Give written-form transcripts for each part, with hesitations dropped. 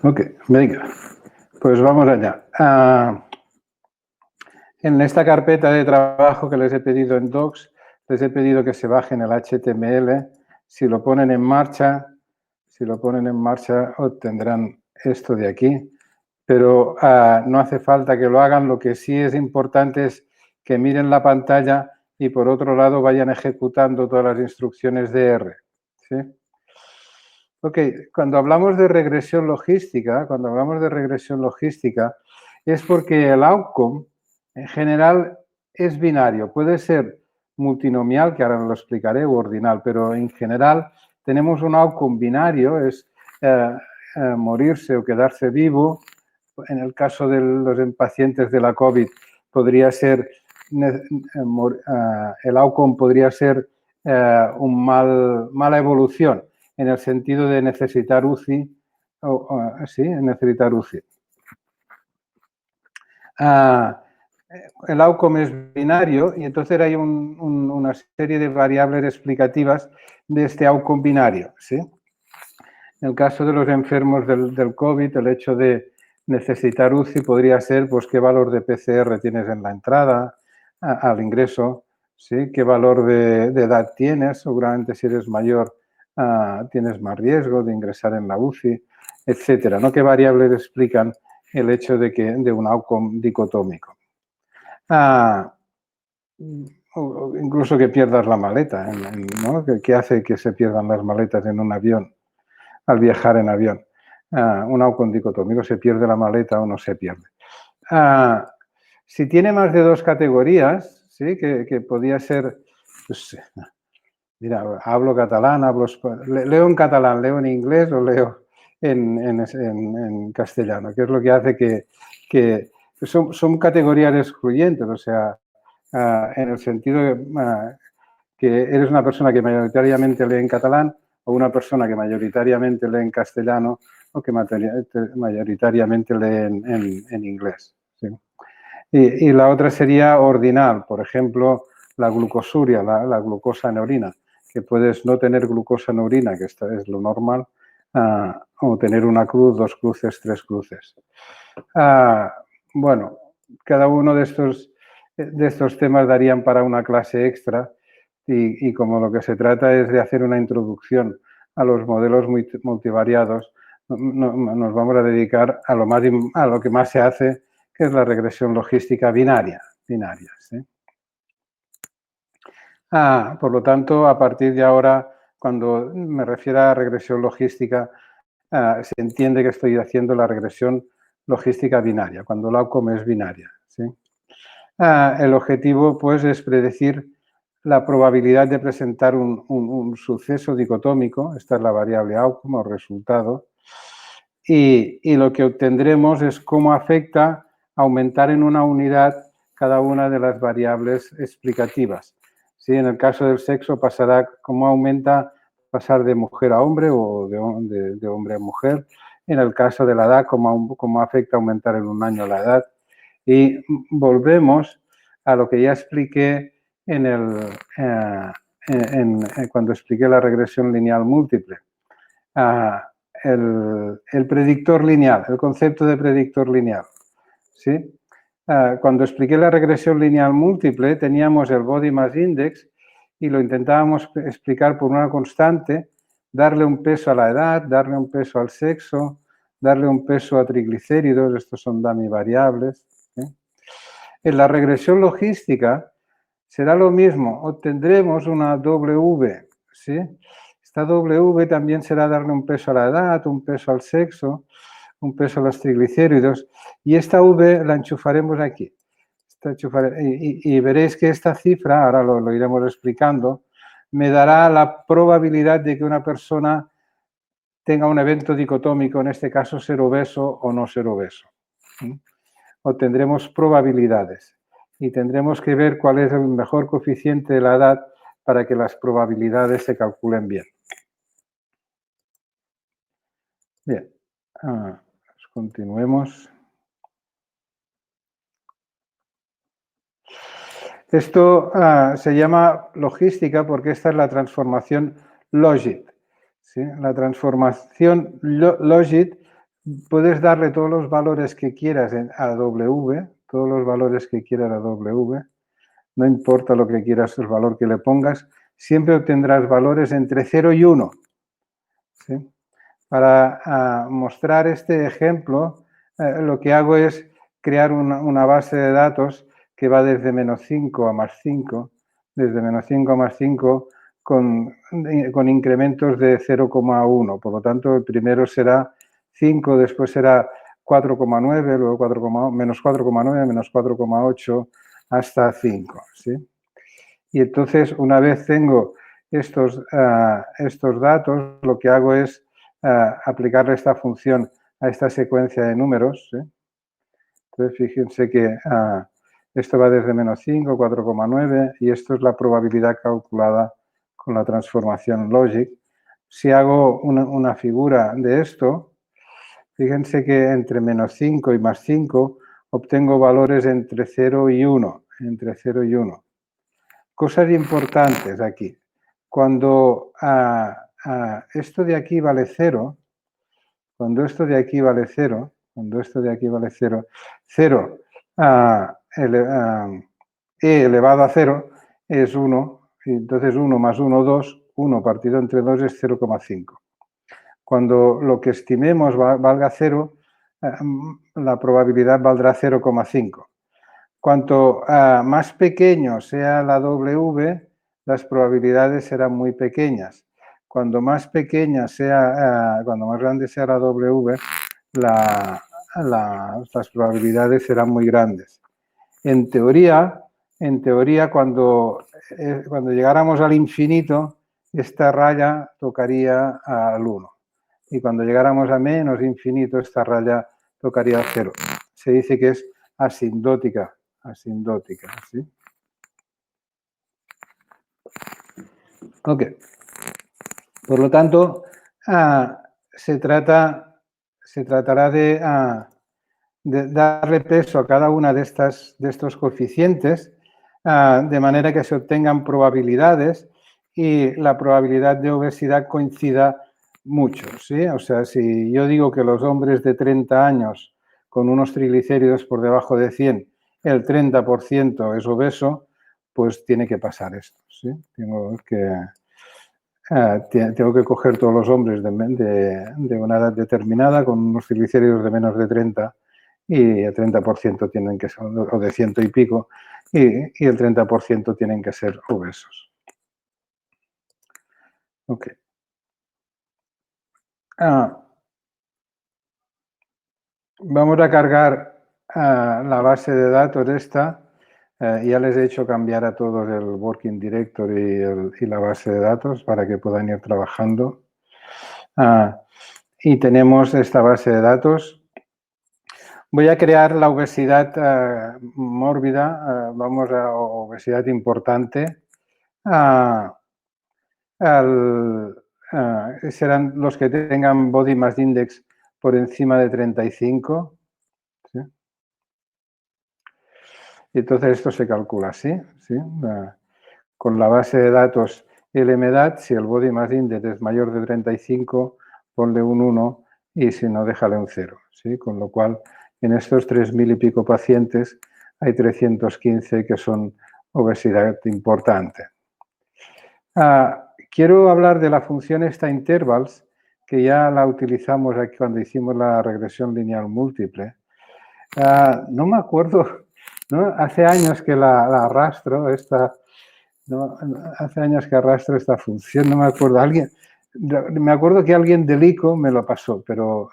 Ok, venga, pues vamos allá. En esta carpeta de trabajo que les he pedido en Docs, les he pedido que se bajen el HTML. Si lo ponen en marcha, obtendrán esto de aquí. Pero no hace falta que lo hagan. Lo que sí es importante es que miren la pantalla y por otro lado vayan ejecutando todas las instrucciones de R. ¿Sí? Ok, cuando hablamos de regresión logística, es porque el outcome en general es binario. Puede ser multinomial, que ahora lo explicaré, o ordinal, pero en general tenemos un outcome binario, es morirse o quedarse vivo. En el caso de los pacientes de la COVID podría ser, el outcome podría ser mala evolución, en el sentido de necesitar UCI, necesitar UCI. El outcome es binario y entonces hay una serie de variables explicativas de este outcome binario. ¿Sí? En el caso de los enfermos del COVID, el hecho de necesitar UCI podría ser pues qué valor de PCR tienes en la entrada al ingreso, ¿sí? Qué valor de edad tienes, seguramente si eres mayor tienes más riesgo de ingresar en la UCI, etcétera, ¿no? ¿Qué variables explican el hecho de un outcome dicotómico? O incluso que pierdas la maleta, ¿no? ¿Qué hace que se pierdan las maletas en un avión al viajar en avión? Un outcome dicotómico, ¿se pierde la maleta o no se pierde? Si tiene más de dos categorías, ¿sí? Que podía ser, pues, mira, hablo catalán, leo en catalán, leo en inglés o leo en castellano, que es lo que hace que son categorías excluyentes, o sea, en el sentido que eres una persona que mayoritariamente lee en catalán o una persona que mayoritariamente lee en castellano o que mayoritariamente lee en inglés. ¿Sí? Y la otra sería ordinal, por ejemplo, la glucosuria, la glucosa en orina, que puedes no tener glucosa en orina, que esto es lo normal, o tener una cruz, dos cruces, tres cruces. Bueno, cada uno de estos temas darían para una clase extra y como lo que se trata es de hacer una introducción a los modelos multivariados, nos vamos a dedicar a lo que más se hace, que es la regresión logística binaria. ¿Sí? Por lo tanto, a partir de ahora, cuando me refiero a regresión logística, se entiende que estoy haciendo la regresión logística binaria, cuando la outcome es binaria. ¿Sí? El objetivo, pues, es predecir la probabilidad de presentar un suceso dicotómico, esta es la variable outcome o resultado, y lo que obtendremos es cómo afecta aumentar en una unidad cada una de las variables explicativas. ¿Sí? En el caso del sexo pasará cómo aumenta pasar de mujer a hombre o de hombre a mujer. En el caso de la edad, cómo afecta aumentar en un año la edad. Y volvemos a lo que ya expliqué cuando expliqué la regresión lineal múltiple. El predictor lineal, el concepto de predictor lineal. ¿Sí? Cuando expliqué la regresión lineal múltiple, teníamos el body mass index y lo intentábamos explicar por una constante, darle un peso a la edad, darle un peso al sexo, darle un peso a triglicéridos, estos son dummy variables. ¿Sí? En la regresión logística será lo mismo, obtendremos una W, ¿sí? Esta W también será darle un peso a la edad, un peso al sexo, un peso a los triglicéridos, y esta V la enchufaremos aquí. Y veréis que esta cifra, ahora lo iremos explicando, me dará la probabilidad de que una persona tenga un evento dicotómico, en este caso ser obeso o no ser obeso. Obtendremos probabilidades y tendremos que ver cuál es el mejor coeficiente de la edad para que las probabilidades se calculen bien. Bien, continuemos. Esto se llama logística porque esta es la transformación logic. ¿sí? La transformación logit, puedes darle todos los valores que quieras a W, todos los valores que quieras a W, no importa lo que quieras, el valor que le pongas, siempre obtendrás valores entre 0 y 1. ¿Sí? Para mostrar este ejemplo, lo que hago es crear una base de datos que va desde -5 a +5, desde -5 a +5 con incrementos de 0,1. Por lo tanto, el primero será 5, después será 4,9, luego menos 4,9, menos 4,8, hasta 5. ¿Sí? Y entonces, una vez tengo estos datos, lo que hago es aplicarle esta función a esta secuencia de números. ¿Sí? Entonces, fíjense que esto va desde -5, 4,9 y esto es la probabilidad calculada con la transformación logic. Si hago una figura de esto, fíjense que entre -5 y +5 obtengo valores entre 0 y 1, entre 0 y 1. Cosas importantes aquí. Cuando esto de aquí vale 0, cuando esto de aquí vale 0, 0, e elevado a 0 es 1, y entonces 1 más 1, 2, 1 partido entre 2 es 0,5. Cuando lo que estimemos valga 0, la probabilidad valdrá 0,5. Cuanto más pequeño sea la W, las probabilidades serán muy pequeñas. Cuando más pequeña sea, cuando más grande sea la W, las probabilidades serán muy grandes. En teoría, cuando llegáramos al infinito, esta raya tocaría al 1. Y cuando llegáramos a menos infinito, esta raya tocaría al 0. Se dice que es asindótica. ¿Sí? Ok. Por lo tanto, se tratará de darle peso a cada una de estos coeficientes de manera que se obtengan probabilidades y la probabilidad de obesidad coincida mucho, ¿sí? O sea, si yo digo que los hombres de 30 años con unos triglicéridos por debajo de 100, el 30% es obeso, pues tiene que pasar esto, ¿sí? Tengo que coger todos los hombres de una edad determinada con unos triglicéridos de menos de 30 y el 30% tienen que ser, o de 100 y pico, y el 30% tienen que ser obesos. Ok. Vamos a cargar la base de datos esta. Ya les he hecho cambiar a todos el Working Directory y la base de datos para que puedan ir trabajando. Y tenemos esta base de datos. Voy a crear la obesidad mórbida, vamos a obesidad importante. Serán los que tengan body mass index por encima de 35. ¿Sí? Y entonces esto se calcula así, ¿sí? Con la base de datos LMDAT, si el body mass index es mayor de 35, ponle un 1 y si no, déjale un 0. ¿Sí? Con lo cual, en estos 3.000 y pico pacientes hay 315 que son obesidad importante. Quiero hablar de la función esta intervals, que ya la utilizamos aquí cuando hicimos la regresión lineal múltiple. No me acuerdo, ¿no? Hace años que la arrastro, hace años que arrastro esta función, no me acuerdo. Me acuerdo que alguien del ICO me lo pasó, pero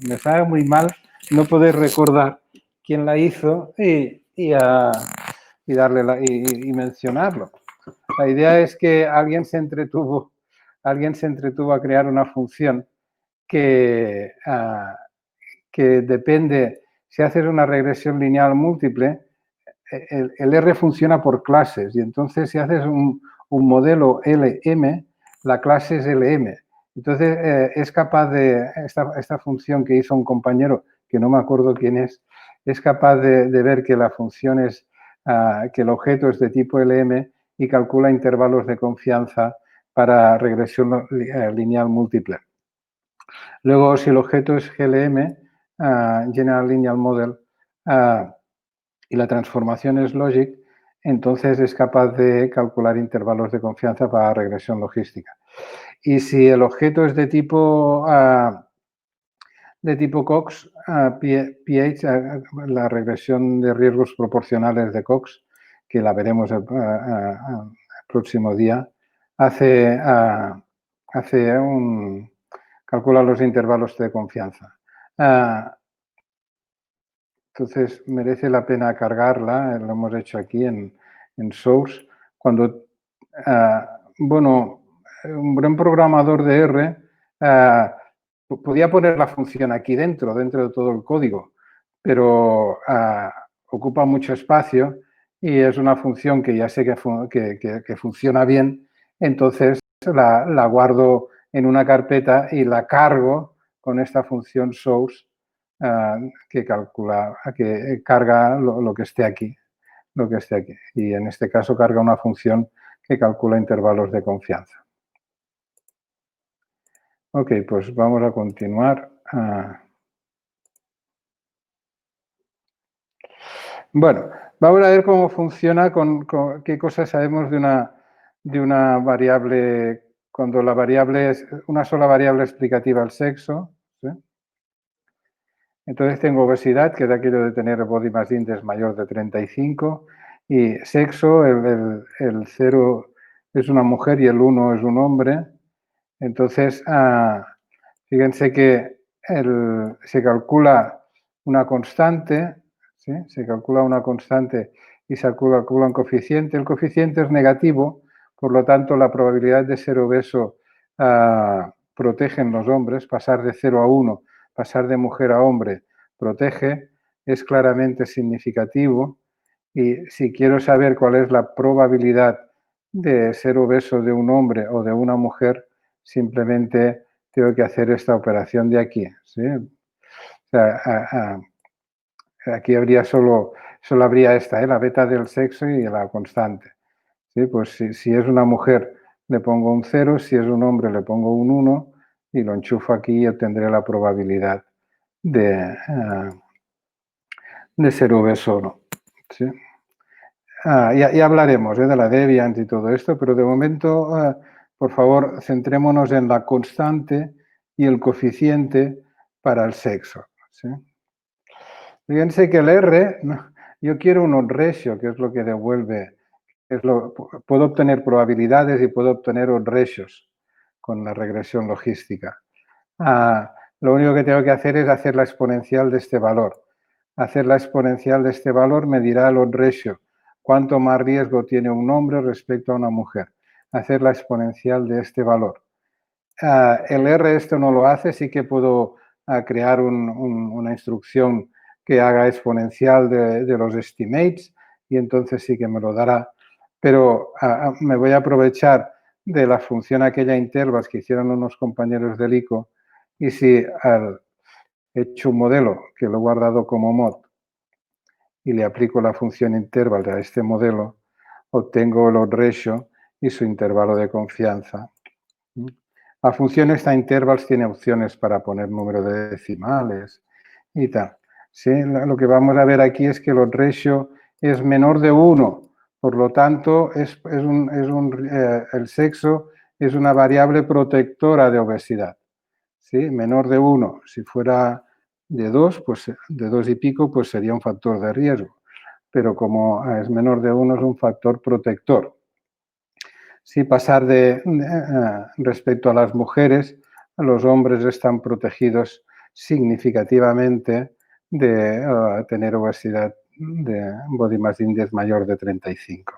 me sabe muy mal no poder recordar quién la hizo y mencionarlo. La idea es que alguien se entretuvo a crear una función que depende, si haces una regresión lineal múltiple, el R funciona por clases y entonces si haces un modelo LM, la clase es LM. Entonces es capaz de, esta función que hizo un compañero, que no me acuerdo quién es capaz de ver que la función que el objeto es de tipo LM y calcula intervalos de confianza para regresión lineal múltiple. Luego, si el objeto es GLM, General Linear Model, y la transformación es logic, entonces es capaz de calcular intervalos de confianza para regresión logística. Y si el objeto es de tipo Cox, pH, la regresión de riesgos proporcionales de Cox, que la veremos el próximo día, calcula los intervalos de confianza. Entonces, merece la pena cargarla, lo hemos hecho aquí en Source. Cuando, bueno, un buen programador de R podía poner la función aquí dentro de todo el código, pero ocupa mucho espacio y es una función que ya sé que funciona bien, entonces la guardo en una carpeta y la cargo con esta función source que carga lo que esté aquí, Y en este caso carga una función que calcula intervalos de confianza. Ok, pues vamos a continuar. Bueno, vamos a ver cómo funciona, qué cosas sabemos de una variable, cuando la variable es una sola variable explicativa, el sexo. ¿Sí? Entonces tengo obesidad, que da aquello de tener body mass index mayor de 35, y sexo, el 0 es una mujer y el 1 es un hombre. Entonces, fíjense que se calcula una constante, ¿sí? Se calcula una constante y se calcula un coeficiente. El coeficiente es negativo, por lo tanto, la probabilidad de ser obeso protege en los hombres, pasar de 0 a 1, pasar de mujer a hombre, protege, es claramente significativo. Y si quiero saber cuál es la probabilidad de ser obeso de un hombre o de una mujer, simplemente tengo que hacer esta operación de aquí. ¿Sí? O sea, aquí habría solo habría esta, la beta del sexo y la constante. ¿Sí? Pues si es una mujer le pongo un 0, si es un hombre le pongo un 1 y lo enchufo aquí y obtendré la probabilidad de ser obeso o no. ¿Sí? Ya hablaremos de la deviant y todo esto, pero de momento, por favor, centrémonos en la constante y el coeficiente para el sexo. ¿Sí? Fíjense que el R, yo quiero un odd ratio, que es lo que devuelve. Puedo obtener probabilidades y puedo obtener odd ratios con la regresión logística. Lo único que tengo que hacer es hacer la exponencial de este valor. Hacer la exponencial de este valor me dirá el odd ratio. ¿Cuánto más riesgo tiene un hombre respecto a una mujer? Hacer la exponencial de este valor. El R esto no lo hace, sí que puedo crear una instrucción que haga exponencial de los estimates y entonces sí que me lo dará. Pero me voy a aprovechar de la función aquella intervals que hicieron unos compañeros del ICO y si he hecho un modelo que lo he guardado como mod y le aplico la función interval a este modelo, obtengo el odd ratio y su intervalo de confianza. La función esta intervals tiene opciones para poner número de decimales y tal. ¿Sí? Lo que vamos a ver aquí es que el odd ratio es menor de 1, por lo tanto el sexo es una variable protectora de obesidad. ¿Sí? Menor de 1, si fuera de 2, pues de 2 y pico, pues sería un factor de riesgo. Pero como es menor de 1, es un factor protector. Si pasar respecto a las mujeres, los hombres están protegidos significativamente de tener obesidad de body mass index mayor de 35.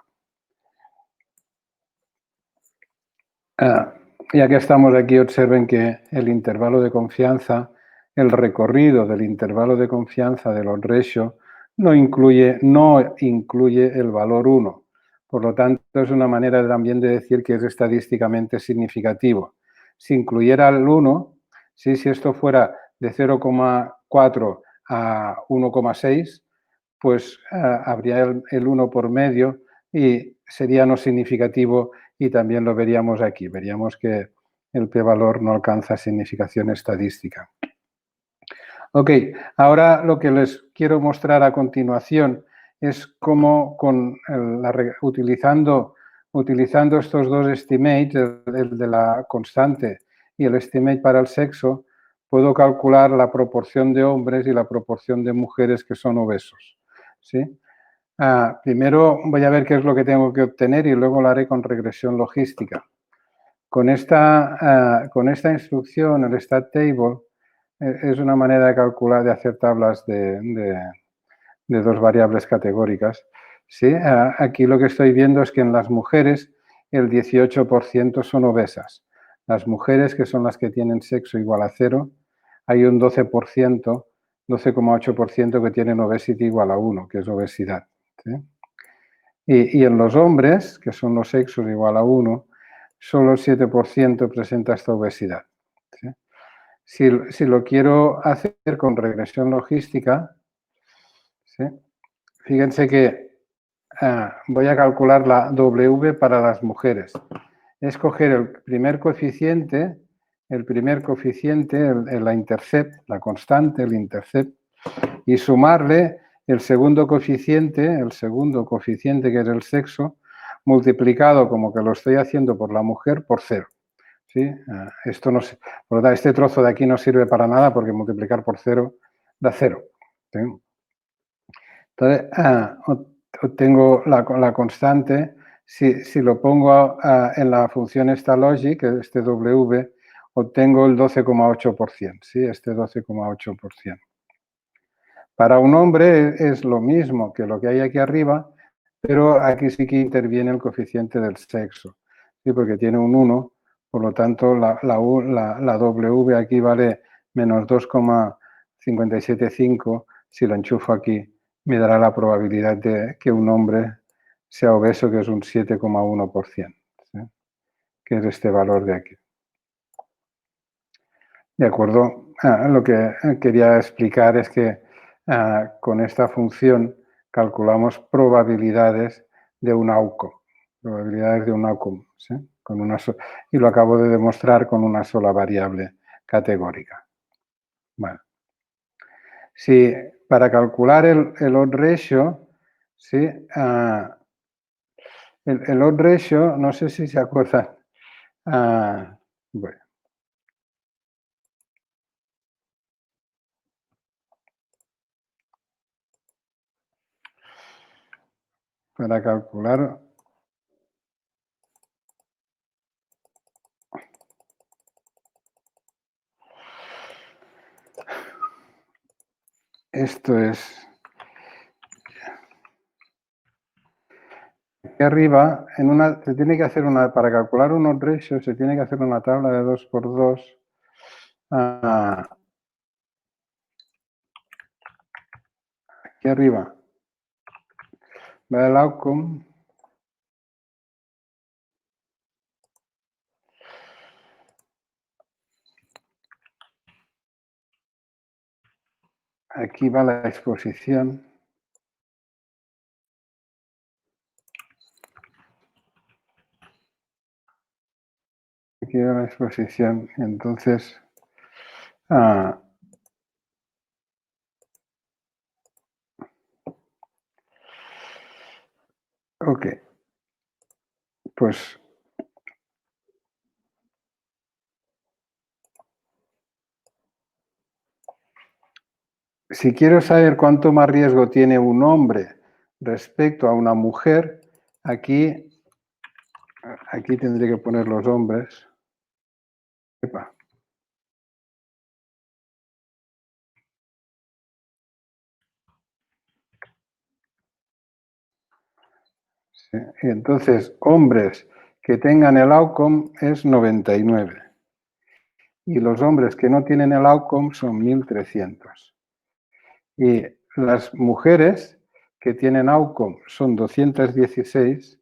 Ya que estamos aquí, observen que el intervalo de confianza, el recorrido del intervalo de confianza del odd ratio no incluye el valor 1. Por lo tanto, es una manera también de decir que es estadísticamente significativo. Si incluyera el 1, si esto fuera de 0,4 a 1,6, pues habría el 1 por medio y sería no significativo y también lo veríamos aquí. Veríamos que el p-valor no alcanza significación estadística. Ok, ahora lo que les quiero mostrar a continuación es cómo utilizando estos dos estimates, el de la constante y el estimate para el sexo, puedo calcular la proporción de hombres y la proporción de mujeres que son obesos. ¿Sí? Primero voy a ver qué es lo que tengo que obtener y luego lo haré con regresión logística. Con esta instrucción, el stat table, es una manera de calcular, de hacer tablas de dos variables categóricas. ¿Sí? Aquí lo que estoy viendo es que en las mujeres el 18% son obesas. Las mujeres, que son las que tienen sexo igual a 0, hay un 12%, 12,8% que tienen obesity igual a 1, que es obesidad. ¿Sí? Y en los hombres, que son los sexos igual a 1, solo el 7% presenta esta obesidad. ¿Sí? Si lo quiero hacer con regresión logística, ¿sí? Fíjense que voy a calcular la W para las mujeres. Es coger el primer coeficiente, la intercept, la constante, el intercept, y sumarle el segundo coeficiente que es el sexo, multiplicado, como que lo estoy haciendo por la mujer, por 0. ¿Sí? Esto no, por lo tanto, este trozo de aquí no sirve para nada porque multiplicar por 0 da 0. ¿Sí? Entonces, obtengo la constante. Si lo pongo en la función esta logic, este W, obtengo el 12,8%. ¿Sí? Este 12,8%. Para un hombre es lo mismo que lo que hay aquí arriba, pero aquí sí que interviene el coeficiente del sexo, ¿sí? Porque tiene un 1, por lo tanto la W aquí vale menos 2,575. Si lo enchufo aquí, me dará la probabilidad de que un hombre sea obeso, que es un 7,1%, ¿sí? Que es este valor de aquí. De acuerdo. Lo que quería explicar es que con esta función calculamos probabilidades de un outcome. Probabilidades de un outcome, ¿sí? Y lo acabo de demostrar con una sola variable categórica. Bueno. Si para calcular el odds ratio, ¿sí? El odds ratio, no sé si se acuerdan. Bueno. Para calcular. Esto es. Aquí arriba, se tiene que hacer para calcular unos ratios, se tiene que hacer una tabla de 2×2. Aquí arriba va el outcome. Aquí va la exposición. Aquí va la exposición. Entonces, ok. Pues si quiero saber cuánto más riesgo tiene un hombre respecto a una mujer, aquí tendré que poner los hombres. Epa. Sí. Y entonces, hombres que tengan el outcome es 99. Y los hombres que no tienen el outcome son 1300. Y las mujeres que tienen outcome son 216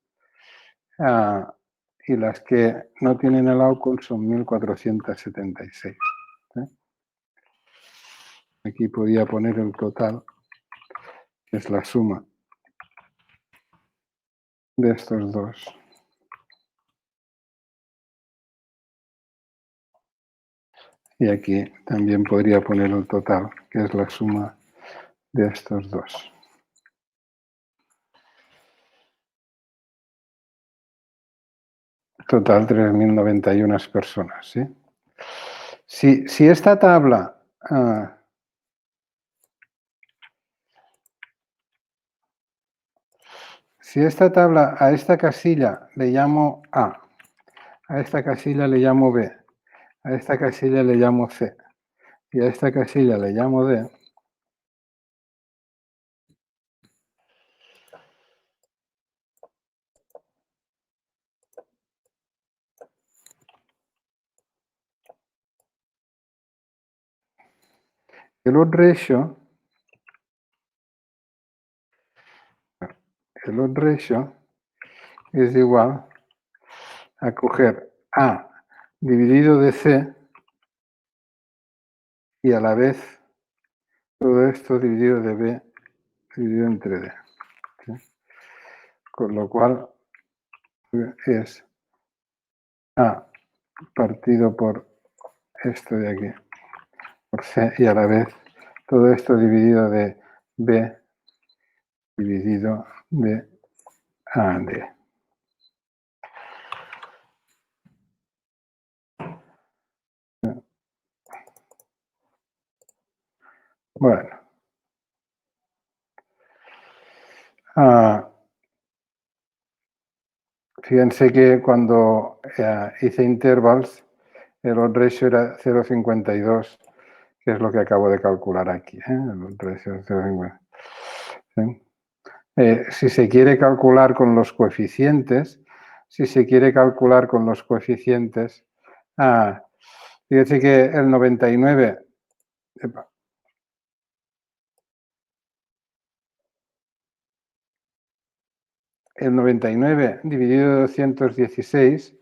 y las que no tienen el outcome son 1476. Aquí podía poner el total, que es la suma de estos dos. Y aquí también podría poner el total, que es la suma de estos dos. Total, 3.091 personas, ¿sí? Si esta tabla... si esta tabla a esta casilla le llamo A esta casilla le llamo B, a esta casilla le llamo C y a esta casilla le llamo D, el odds ratio es igual a coger A dividido de C y a la vez todo esto dividido de B dividido entre D. ¿Sí? Con lo cual es A partido por esto de aquí, por C, y a la vez todo esto dividido de B dividido de A D. Bueno. Fíjense que cuando hice intervals, el odds ratio era 0,52, que es lo que acabo de calcular aquí. El odds ratio es 0,52. ¿Sí? Si se quiere calcular con los coeficientes, fíjense que el 99, el 99 dividido de 216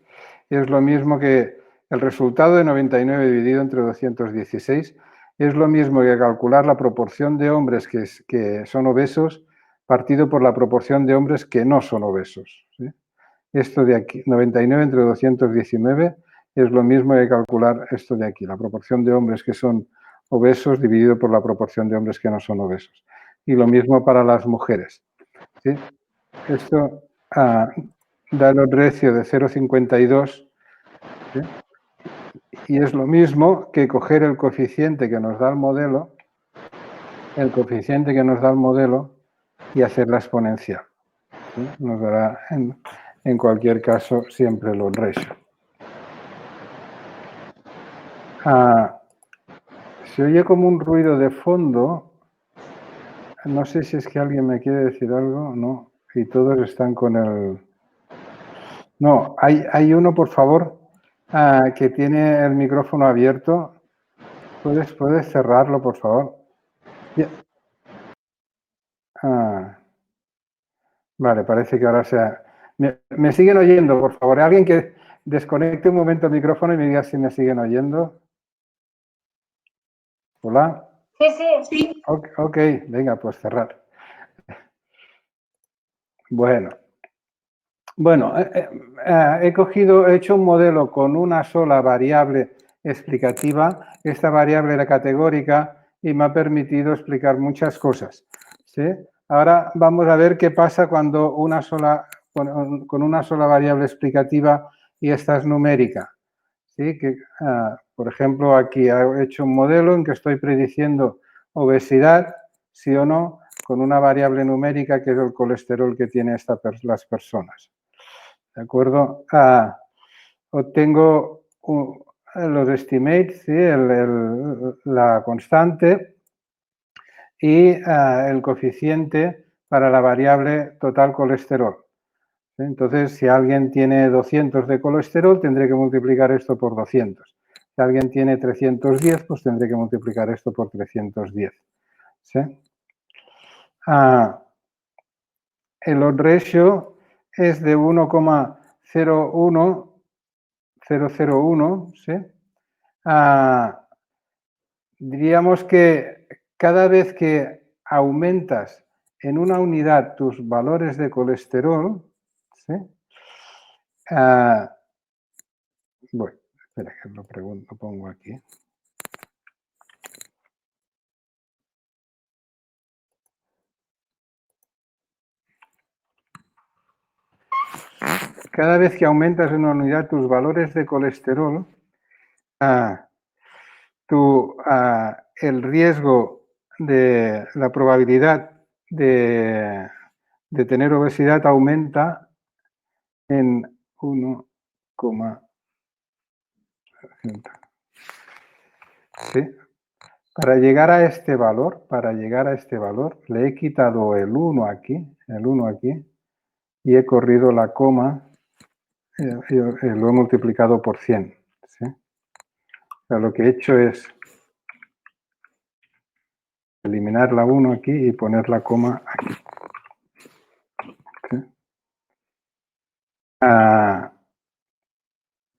es lo mismo que el resultado de 99 dividido entre 216 es lo mismo que calcular la proporción de hombres que son obesos partido por la proporción de hombres que no son obesos. ¿Sí? Esto de aquí, 99 entre 219, es lo mismo que calcular esto de aquí, la proporción de hombres que son obesos dividido por la proporción de hombres que no son obesos. Y lo mismo para las mujeres. ¿Sí? Esto da el odds ratio de 0,52, ¿sí? Y es lo mismo que coger el coeficiente que nos da el modelo, y hacer la exponencial. ¿Sí? Nos dará, en cualquier caso, siempre el odds ratio. Se oye como un ruido de fondo. No sé si es que alguien me quiere decir algo, ¿no? Y todos están con el... No, hay uno, por favor, que tiene el micrófono abierto. ¿Puedes cerrarlo, por favor? Vale, parece que ahora sea... ¿Me siguen oyendo, por favor? ¿Alguien que desconecte un momento el micrófono y me diga si me siguen oyendo? ¿Hola? Sí. Ok, venga, pues cerrar. Bueno, he hecho un modelo con una sola variable explicativa. Esta variable era categórica y me ha permitido explicar muchas cosas. ¿Sí? Ahora vamos a ver qué pasa cuando con una sola variable explicativa y esta es numérica. ¿Sí? Por ejemplo, aquí he hecho un modelo en que estoy prediciendo obesidad, sí o no, con una variable numérica que es el colesterol que tienen las personas. ¿De acuerdo? Obtengo los estimates, ¿sí? La constante y el coeficiente para la variable total colesterol. ¿Sí? Entonces, si alguien tiene 200 de colesterol, tendré que multiplicar esto por 200. Si alguien tiene 310, pues tendré que multiplicar esto por 310. ¿Sí? El odds ratio es de 1,01001, ¿sí? Diríamos que cada vez que aumentas en una unidad tus valores de colesterol, ¿sí? Bueno, espera que lo pongo aquí. cada vez que aumentas en una unidad tus valores de colesterol, el riesgo de la probabilidad de tener obesidad aumenta en 1,. ¿Sí? Para llegar a este valor, le he quitado el 1 aquí, y he corrido la coma, lo he multiplicado por 100. ¿Sí? O sea, lo que he hecho es eliminar la 1 aquí y poner la coma aquí. ¿Sí?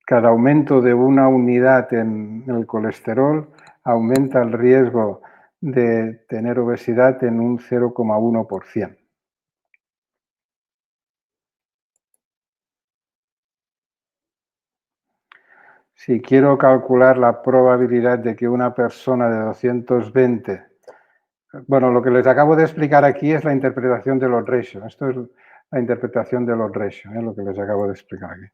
Cada aumento de una unidad en el colesterol aumenta el riesgo de tener obesidad en un 0,1%. Si quiero calcular la probabilidad de que una persona de 220, bueno, lo que les acabo de explicar aquí es la interpretación de los ratios. Esto es la interpretación de los ratios, lo que les acabo de explicar aquí.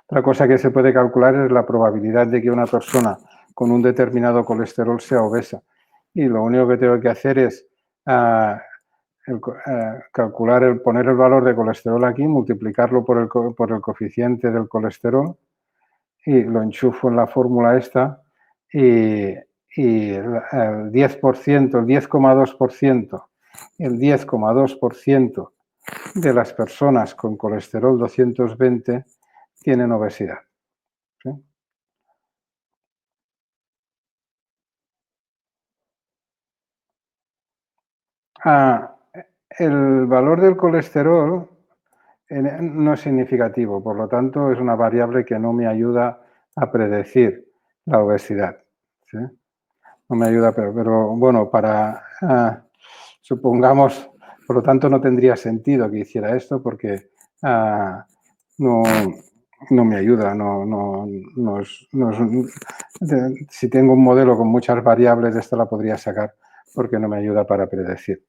Otra cosa que se puede calcular es la probabilidad de que una persona con un determinado colesterol sea obesa. Y lo único que tengo que hacer es calcular, poner el valor de colesterol aquí, multiplicarlo por el coeficiente del colesterol y lo enchufo en la fórmula esta y el 10%, el 10,2% de las personas con colesterol 220 tienen obesidad. ¿Sí? El valor del colesterol no es significativo, por lo tanto es una variable que no me ayuda a predecir la obesidad. ¿Sí? No me ayuda, pero bueno, supongamos, por lo tanto no tendría sentido que hiciera esto porque no me ayuda, si tengo un modelo con muchas variables, esta la podría sacar porque no me ayuda para predecir.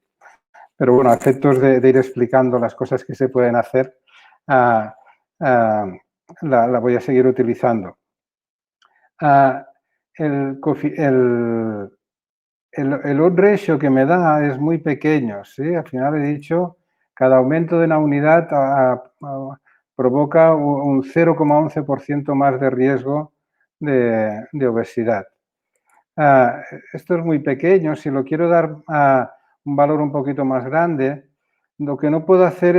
Pero bueno, a efectos de ir explicando las cosas que se pueden hacer, la voy a seguir utilizando. El odds ratio que me da es muy pequeño, ¿sí? Al final he dicho, cada aumento de una unidad provoca un 0,11% más de riesgo de obesidad. Esto es muy pequeño. Si lo quiero dar a un valor un poquito más grande, lo que no puedo hacer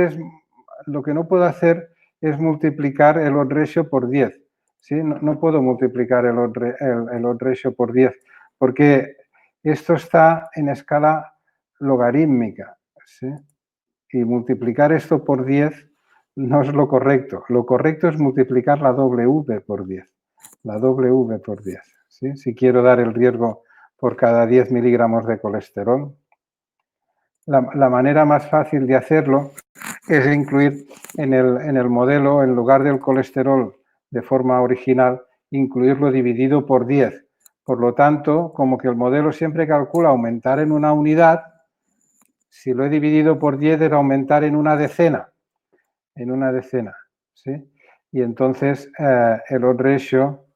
es multiplicar el odds ratio por 10. ¿Sí? No puedo multiplicar el odds ratio por 10 porque esto está en escala logarítmica. ¿Sí? Y multiplicar esto por 10 no es lo correcto. Lo correcto es multiplicar la W por 10. La W por 10. ¿Sí? Si quiero dar el riesgo por cada 10 miligramos de colesterol. La manera más fácil de hacerlo es incluir en el modelo, en lugar del colesterol de forma original, incluirlo dividido por 10. Por lo tanto, como que el modelo siempre calcula aumentar en una unidad, si lo he dividido por 10 es aumentar en una decena. ¿Sí? Y entonces el odds ratio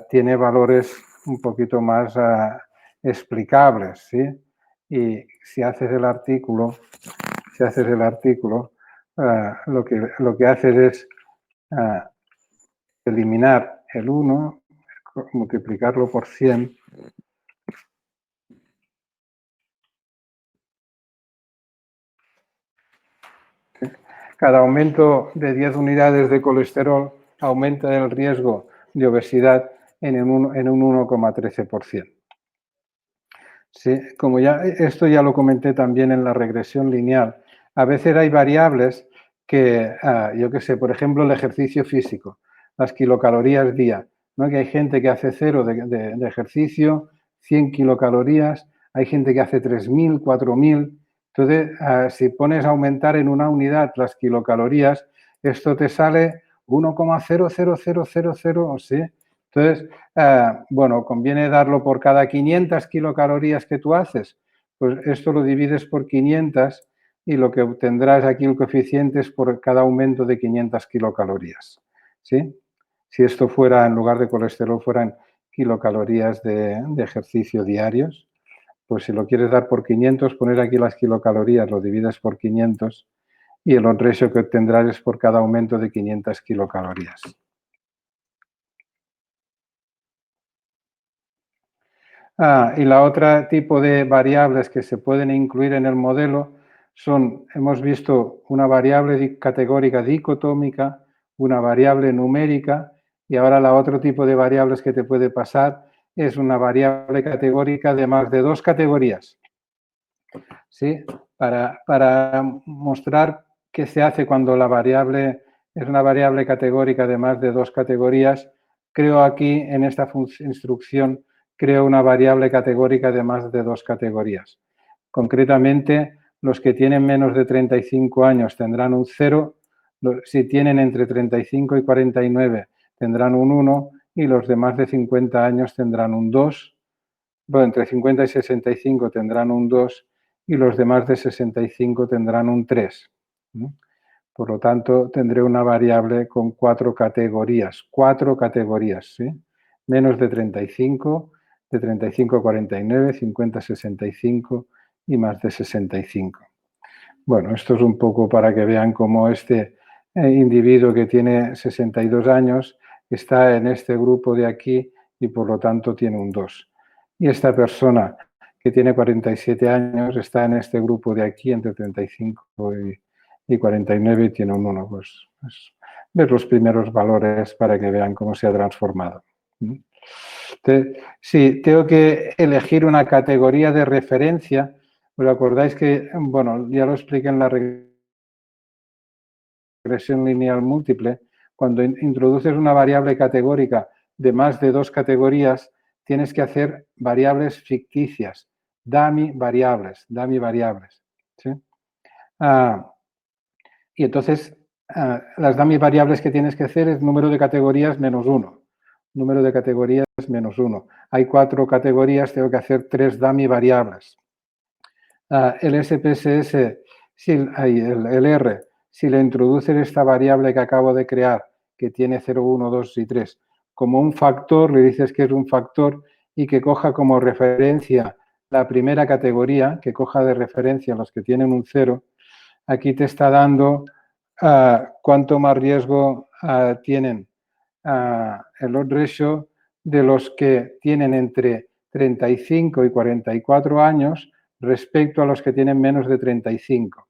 tiene valores un poquito más explicables, ¿sí? Y si haces el artículo, lo que haces es eliminar el 1, multiplicarlo por 100. Cada aumento de 10 unidades de colesterol aumenta el riesgo de obesidad en un 1,13%. Sí, como esto ya lo comenté también en la regresión lineal. A veces hay variables que, yo qué sé, por ejemplo, el ejercicio físico, las kilocalorías día, ¿no? Que hay gente que hace 0 de ejercicio, 100 kilocalorías, hay gente que hace 3.000, 4.000. Entonces, si pones a aumentar en una unidad las kilocalorías, esto te sale 1,00000, ¿sí? Entonces, bueno, conviene darlo por cada 500 kilocalorías que tú haces, pues esto lo divides por 500 y lo que obtendrás aquí el coeficiente es por cada aumento de 500 kilocalorías, ¿sí? Si esto fuera, en lugar de colesterol, fueran kilocalorías de ejercicio diarios, pues si lo quieres dar por 500, poner aquí las kilocalorías, lo divides por 500 y el odds ratio que obtendrás es por cada aumento de 500 kilocalorías. Y la otra tipo de variables que se pueden incluir en el modelo son, hemos visto una variable categórica dicotómica, una variable numérica y ahora la otro tipo de variables que te puede pasar es una variable categórica de más de 2 categorías. ¿Sí? Para mostrar qué se hace cuando la variable es una variable categórica de más de 2 categorías, creo aquí en esta instrucción, creo una variable categórica de más de 2 categorías. Concretamente, los que tienen menos de 35 años tendrán un 0, si tienen entre 35 y 49 tendrán un 1 y los de más de 50 años tendrán un 2. Bueno, entre 50 y 65 tendrán un 2 y los de más de 65 tendrán un 3. Por lo tanto, tendré una variable con 4 categorías. 4 categorías, ¿sí? Menos de 35, de 35 a 49, 50 a 65 y más de 65. Bueno, esto es un poco para que vean cómo este individuo que tiene 62 años está en este grupo de aquí y por lo tanto tiene un 2. Y esta persona que tiene 47 años está en este grupo de aquí entre 35 y 49 y tiene un 1. Pues ver los primeros valores para que vean cómo se ha transformado. Sí, tengo que elegir una categoría de referencia. ¿Os acordáis que, bueno, ya lo expliqué en la regresión lineal múltiple? Cuando introduces una variable categórica de más de 2 categorías, tienes que hacer variables ficticias, dummy variables, ¿sí? Y entonces, las dummy variables que tienes que hacer es número de categorías menos 1. Número de categorías menos 1. Hay 4 categorías, tengo que hacer 3 dummy variables. El SPSS, el R, si le introduces esta variable que acabo de crear, que tiene 0, 1, 2 y 3, como un factor, le dices que es un factor y que coja como referencia la primera categoría, que coja de referencia los que tienen un 0, aquí te está dando cuánto más riesgo tienen el odds ratio de los que tienen entre 35 y 44 años respecto a los que tienen menos de 35.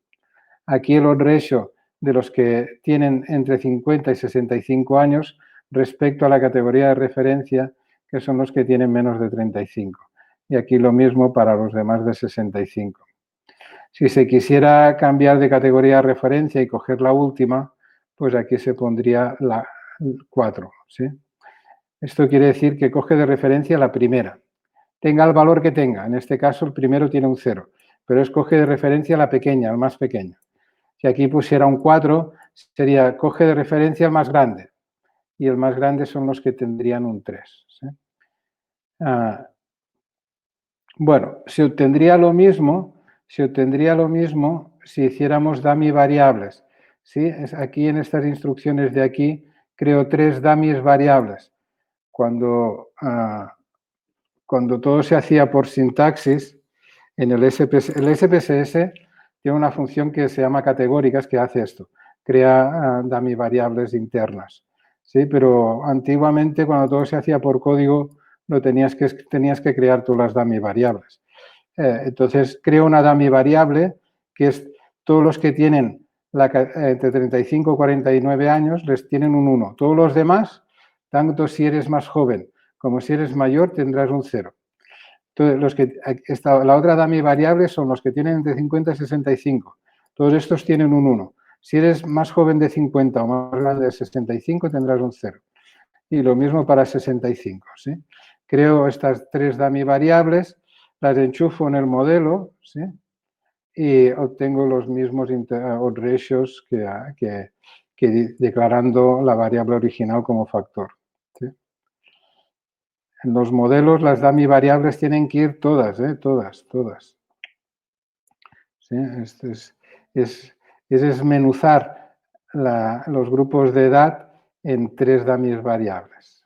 Aquí el odds ratio de los que tienen entre 50 y 65 años respecto a la categoría de referencia, que son los que tienen menos de 35. Y aquí lo mismo para los de más de 65. Si se quisiera cambiar de categoría de referencia y coger la última, pues aquí se pondría la 4, ¿sí? Esto quiere decir que coge de referencia la primera. Tenga el valor que tenga, en este caso el primero tiene un 0, pero escoge de referencia la pequeña, el más pequeño. Si aquí pusiera un 4, sería coge de referencia el más grande, y el más grande son los que tendrían un 3. ¿Sí? Bueno, se obtendría lo mismo si hiciéramos dummy variables. ¿Sí? Aquí en estas instrucciones de aquí creo 3 dummies variables. Cuando todo se hacía por sintaxis, en el SPSS tiene una función que se llama categóricas que hace esto, crea dummy variables internas. ¿Sí? Pero antiguamente cuando todo se hacía por código, tenías que crear tú las dummy variables. Entonces creo una dummy variable que es todos los que tienen entre 35 y 49 años les tienen un 1. Todos los demás, tanto si eres más joven como si eres mayor, tendrás un 0. Entonces, la otra dummy variable son los que tienen entre 50 y 65. Todos estos tienen un 1. Si eres más joven de 50 o más grande de 65, tendrás un 0. Y lo mismo para 65. ¿Sí? Creo estas 3 dummy variables, las enchufo en el modelo, ¿sí? Y obtengo los mismos odds ratios que declarando la variable original como factor. ¿Sí? En los modelos las dummy variables tienen que ir todas, todas. ¿Sí? es desmenuzar los grupos de edad en 3 dummies variables.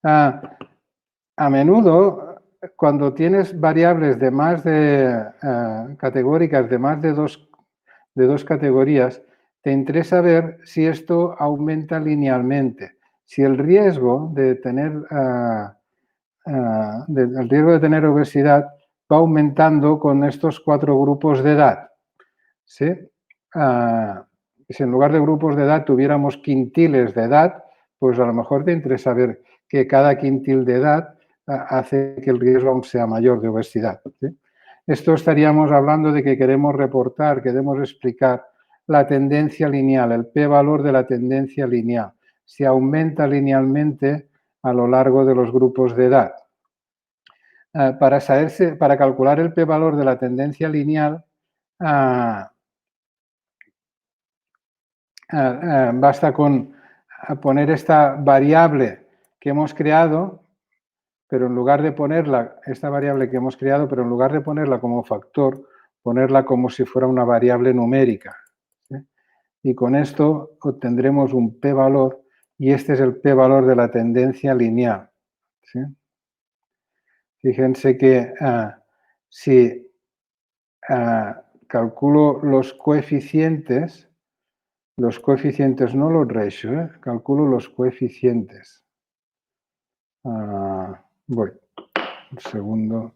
A menudo, cuando tienes variables de más de categóricas de más de dos categorías, te interesa ver si esto aumenta linealmente. Si el riesgo de tener el riesgo de tener obesidad va aumentando con estos 4 grupos de edad. ¿Sí? Si en lugar de grupos de edad tuviéramos quintiles de edad, pues a lo mejor te interesa ver que cada quintil de edad hace que el riesgo aún sea mayor de obesidad. ¿Sí? Esto estaríamos hablando de que queremos reportar, queremos explicar la tendencia lineal, el p-valor de la tendencia lineal, si aumenta linealmente a lo largo de los grupos de edad. Para calcular el p-valor de la tendencia lineal, basta con poner esta variable que hemos creado, pero en lugar de ponerla, esta variable que hemos creado, pero en lugar de ponerla como factor, ponerla como si fuera una variable numérica. ¿Sí? Y con esto obtendremos un p-valor y este es el p-valor de la tendencia lineal. ¿Sí? Fíjense que si calculo los coeficientes, no los ratios, calculo los coeficientes. Voy, un segundo.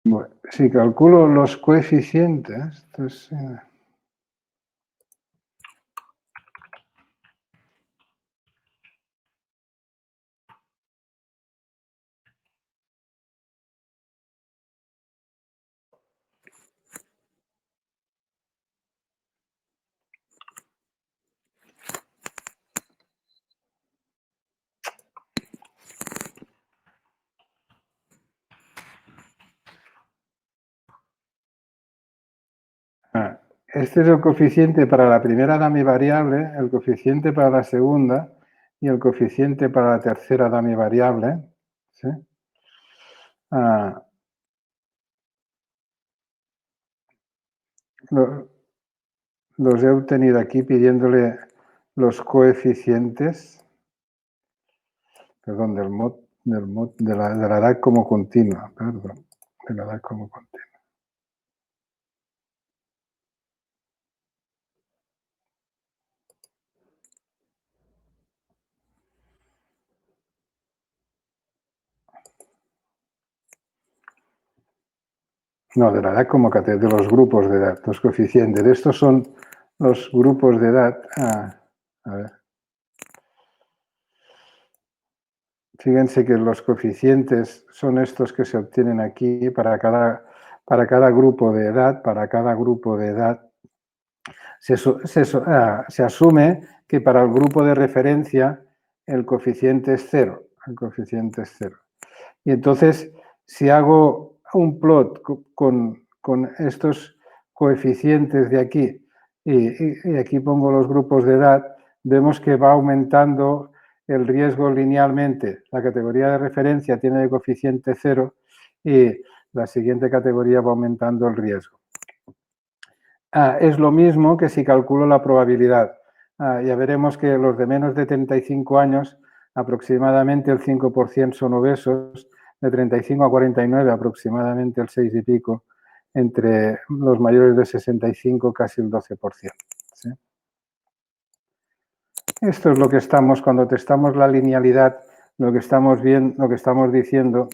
Bueno, si calculo los coeficientes, entonces, este es el coeficiente para la primera dummy variable, el coeficiente para la segunda y el coeficiente para la tercera dummy variable. ¿Sí? Los he obtenido aquí pidiéndole los coeficientes, perdón, de la edad como continua, perdón, de la edad como continua. No, de la edad como de los grupos de edad, los coeficientes. Estos son los grupos de edad. A ver. Fíjense que los coeficientes son estos que se obtienen aquí para cada grupo de edad. Para cada grupo de edad se asume que para el grupo de referencia el coeficiente es 0. El coeficiente es 0. Y entonces, si hago un plot con estos coeficientes de aquí y aquí pongo los grupos de edad, vemos que va aumentando el riesgo linealmente. La categoría de referencia tiene de coeficiente 0 y la siguiente categoría va aumentando el riesgo. Es lo mismo que si calculo la probabilidad. Ya veremos que los de menos de 35 años, aproximadamente el 5% son obesos, de 35 a 49 aproximadamente el 6 y pico, entre los mayores de 65 casi el 12%. ¿Sí? Esto es lo que estamos, cuando testamos la linealidad, lo que estamos diciendo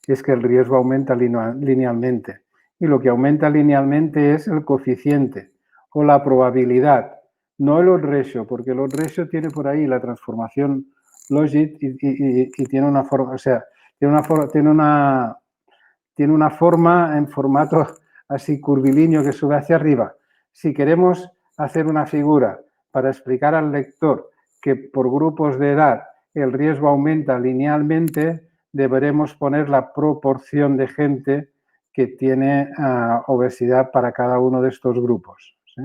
es que el riesgo aumenta linealmente. Y lo que aumenta linealmente es el coeficiente o la probabilidad, no el odds ratio, porque el odds ratio tiene por ahí la transformación logit y tiene una forma, o sea, tiene una forma en formato así curvilíneo que sube hacia arriba. Si queremos hacer una figura para explicar al lector que por grupos de edad el riesgo aumenta linealmente, deberemos poner la proporción de gente que tiene obesidad para cada uno de estos grupos, ¿sí?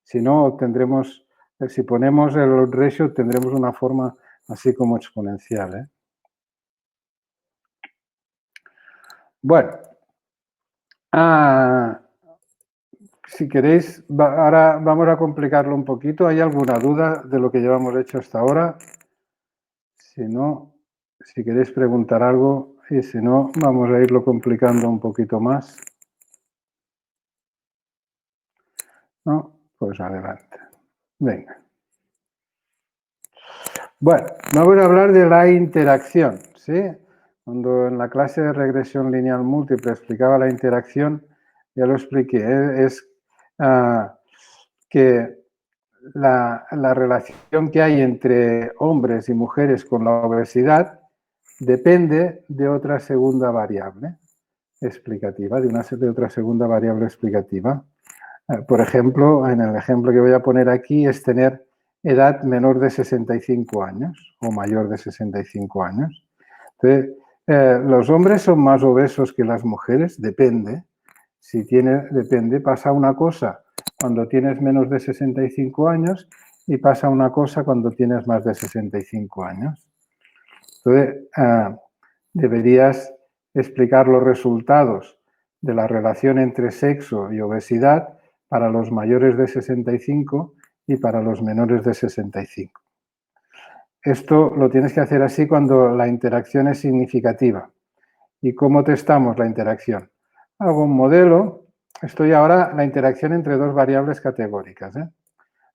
Si no, tendremos, si ponemos el ratio, tendremos una forma así como exponencial, ¿eh? Bueno, si queréis, ahora vamos a complicarlo un poquito. ¿Hay alguna duda de lo que llevamos hecho hasta ahora? Si no, si queréis preguntar algo, y si no, vamos a irlo complicando un poquito más. ¿No? Pues adelante. Venga. Bueno, vamos a hablar de la interacción, ¿sí? Cuando en la clase de regresión lineal múltiple explicaba la interacción, ya lo expliqué, es que la relación que hay entre hombres y mujeres con la obesidad depende de otra segunda variable explicativa, de otra segunda variable explicativa. Por ejemplo, en el ejemplo que voy a poner aquí es tener edad menor de 65 años o mayor de 65 años. Entonces, ¿los hombres son más obesos que las mujeres? Depende. Depende, pasa una cosa cuando tienes menos de 65 años y pasa una cosa cuando tienes más de 65 años. Entonces, deberías explicar los resultados de la relación entre sexo y obesidad para los mayores de 65 y para los menores de 65. Esto lo tienes que hacer así cuando la interacción es significativa. ¿Y cómo testamos la interacción? Hago un modelo. Estoy ahora la interacción entre dos variables categóricas, ¿eh?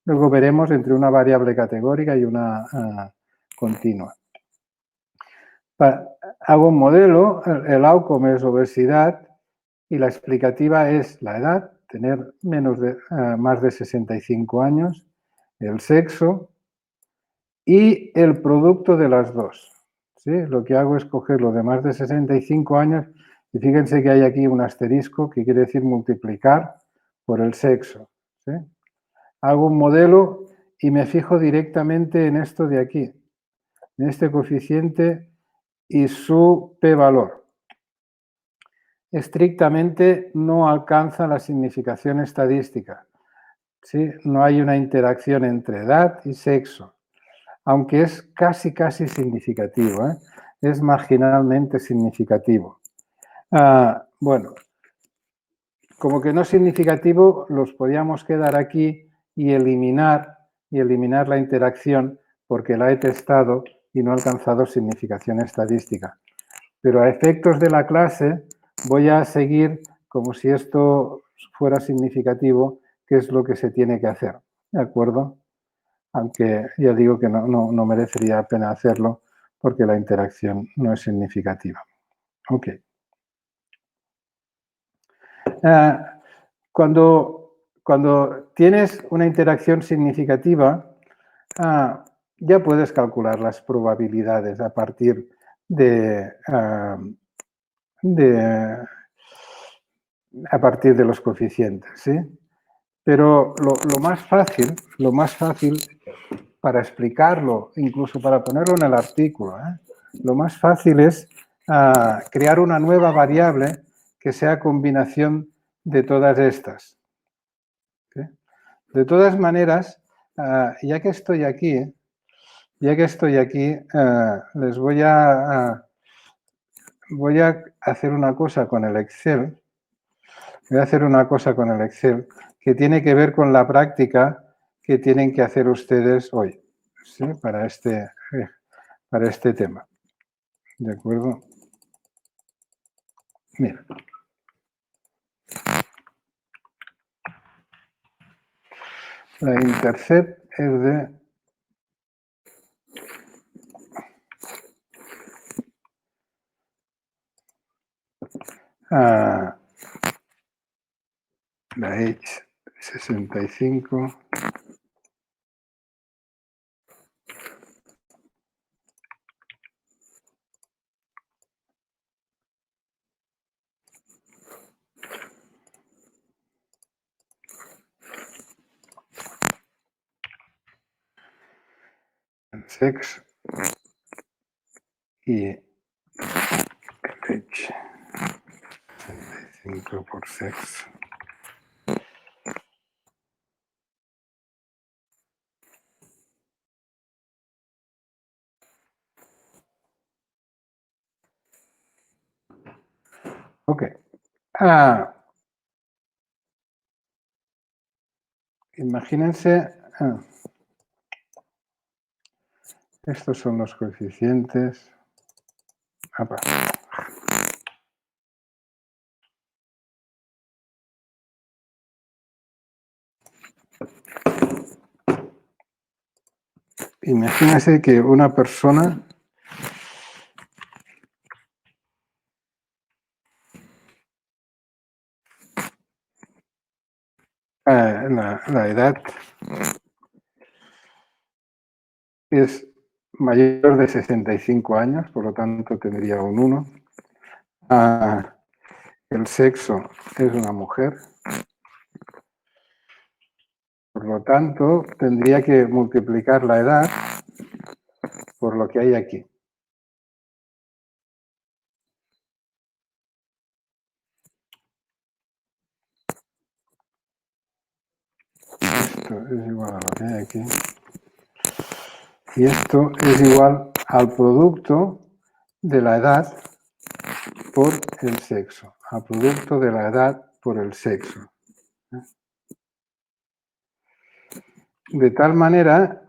Luego veremos entre una variable categórica y una continua. Hago un modelo, el outcome es obesidad y la explicativa es la edad, tener más de 65 años, el sexo y el producto de las dos. ¿Sí? Lo que hago es coger lo de más de 65 años y fíjense que hay aquí un asterisco que quiere decir multiplicar por el sexo. ¿Sí? Hago un modelo y me fijo directamente en esto de aquí, en este coeficiente y su p-valor. Estrictamente no alcanza la significación estadística. ¿Sí? No hay una interacción entre edad y sexo, aunque es casi significativo, ¿eh? Es marginalmente significativo. Bueno, como que no es significativo, los podíamos quedar aquí y eliminar la interacción porque la he testado y no ha alcanzado significación estadística. Pero a efectos de la clase voy a seguir como si esto fuera significativo, que es lo que se tiene que hacer, ¿de acuerdo? Aunque ya digo que no merecería la pena hacerlo porque la interacción no es significativa. Ok. Cuando tienes una interacción significativa, ya puedes calcular las probabilidades a partir a partir de los coeficientes, ¿sí? Pero lo más fácil para explicarlo, incluso para ponerlo en el artículo, lo más fácil es crear una nueva variable que sea combinación de todas estas. ¿Sí? De todas maneras, ya que estoy aquí, les voy a hacer una cosa con el Excel. Voy a hacer una cosa con el Excel que tiene que ver con la práctica que tienen que hacer ustedes hoy, ¿sí? Para este tema. ¿De acuerdo? Mira. La intercept es de la H65 sex y el H 65 por sexo. Ok. Imagínense, estos son los coeficientes. Imagínense que una persona la edad es mayor de 65 años, por lo tanto tendría un 1. El sexo es una mujer, por lo tanto tendría que multiplicar la edad por lo que hay aquí. Esto es igual a lo que hay aquí. Y esto es igual al producto de la edad por el sexo. Al producto de la edad por el sexo. De tal manera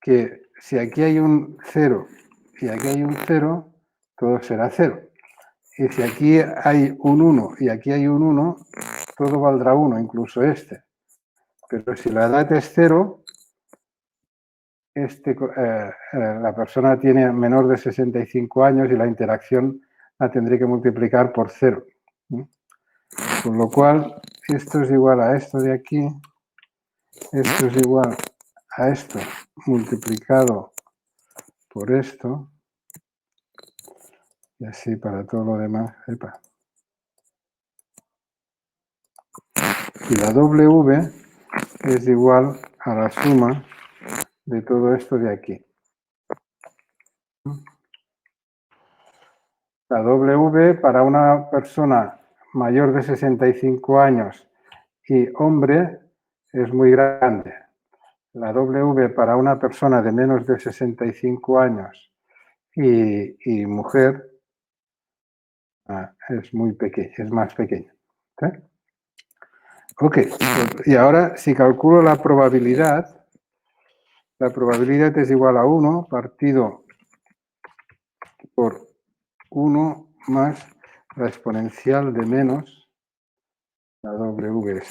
que si aquí hay un 0 y aquí hay un 0, todo será 0. Y si aquí hay un 1 y aquí hay un 1, todo valdrá 1, incluso este. Pero si la edad es 0, la persona tiene menor de 65 años y la interacción la tendré que multiplicar por 0. Con lo cual, esto es igual a esto de aquí, esto es igual a esto multiplicado por esto, y así para todo lo demás. Epa. Y la W es igual a la suma de todo esto de aquí. La W para una persona mayor de 65 años y hombre es muy grande. La W para una persona de menos de 65 años y mujer es muy pequeña, es más pequeña. ¿Sí? Ok, y ahora si calculo la probabilidad es igual a 1 partido por 1 más la exponencial de menos la W.